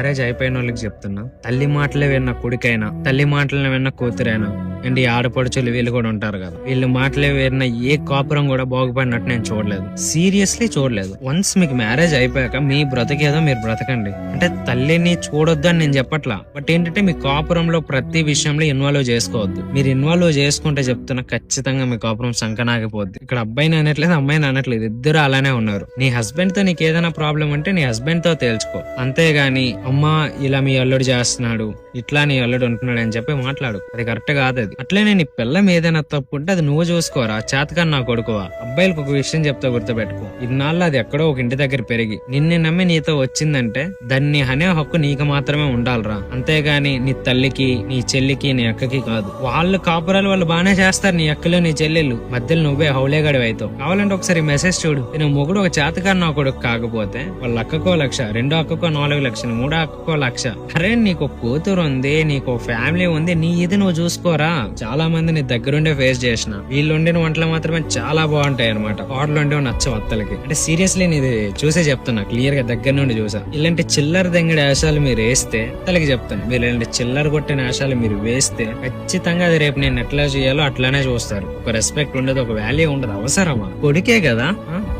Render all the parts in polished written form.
Marriage అయిపోయిన వాళ్ళకి చెప్తున్నా, తల్లి మాటలే విన్న కొడుకైనా, తల్లి మాటలు విన్న కూతురైనా అండ్ ఈ ఆడపడుచులు వీళ్ళు కూడా ఉంటారు కదా, వీళ్ళు మాటలే విన్న ఏ కాపురం కూడా బాగుపడినట్టు నేను చూడలేదు, సీరియస్లీ చూడలేదు. వన్స్ మీకు మ్యారేజ్ అయిపోయాక మీ బ్రతికేదో మీరు బ్రతకండి. అంటే తల్లిని చూడొద్దు అని నేను చెప్పట్లా, బట్ ఏంటంటే మీ కాపురంలో ప్రతి విషయంలో ఇన్వాల్వ్ చేసుకోవద్దు. మీరు ఇన్వాల్వ్ చేసుకుంటే చెప్తున్నా ఖచ్చితంగా మీ కాపురం సంకనాగిపోద్ది. ఇక్కడ అబ్బాయిని అనట్లేదు, అమ్మాయిని అనట్లేదు, ఇద్దరు అలానే ఉన్నారు. నీ హస్బెండ్ తో నీకు ఏదైనా ప్రాబ్లం ఉంటే నీ హస్బెండ్ తో తేల్చుకో, అంతేగాని అమ్మా ఇలా మీ అల్లుడు చేస్తున్నాడు, ఇట్లా నీ అల్లుడు ఉంటున్నాడు అని చెప్పి మాట్లాడు. అది కరెక్ట్ కాదు. అది అట్లనే నీ పిల్లం ఏదైనా తప్పు ఉంటే అది నువ్వు చూసుకోరా, చేతకాని నా కొడుకువా. అబ్బాయిలకు ఒక విషయం చెప్తా, గుర్తుపెట్టుకో, ఇన్నాళ్ళు అది ఎక్కడో ఒక ఇంటి దగ్గర పెరిగి నిన్ను నమ్మి నీతో వచ్చిందంటే దాన్ని అనే హక్కు నీకు మాత్రమే ఉండాలిరా, అంతేగాని నీ తల్లికి, నీ చెల్లికి, నీ అక్కకి కాదు. వాళ్ళు కాపురాలు వాళ్ళు బాగానే చేస్తారు, నీ అక్కలు నీ చెల్లెళ్ళు, మధ్యలో నువ్వే హౌలేగాడి అవుతావు. కావాలంటే ఒకసారి మెసేజ్ చూడు, నేను మొగుడు ఒక చేతకాని నా కొడుకు కాకపోతే వాళ్ళ అక్కకో 1,00,000, రెండో అక్కకో 4 లక్షలు, మూడో అక్కకో 1,00,000. అరే నీకు కూతురు ఉంది, నీకు ఫ్యామిలీ ఉంది, నీ ఇది నువ్వు చూసుకోరా. చాలా మంది నీ దగ్గరుండే ఫేస్ చేసిన, వీళ్ళుండిన వంటలు మాత్రమే చాలా బాగుంటాయి అనమాట, వాటిలో ఉండే నచ్చవు అత్తలకి. అంటే సీరియస్లీ నీది చూసే చెప్తున్నా, క్లియర్ గా దగ్గర నుండి చూసా. ఇలాంటి చిల్లర దెంగడి వేషాలు మీరు వేస్తే, అత్తలకి చెప్తాను, మీరు ఇలాంటి చిల్లర కొట్టిన వేషాలు మీరు వేస్తే ఖచ్చితంగా అది రేపు నేను ఎట్లా చేయాలో అట్లానే చూస్తారు. ఒక రెస్పెక్ట్ ఉండదు, ఒక వాల్యూ ఉండదు. అవసరమా? కొడుకే కదా,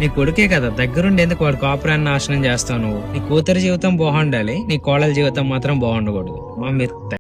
నీ కొడుకే కదా, దగ్గరుండి ఎందుకు వాడు కాపురాన్ని నాశనం చేస్తావు నువ్వు? నీ కూతురు జీవితం బాగుండాలి, నీ కోడల జీవితం మాత్రం బాగుండకూడదు. మీరు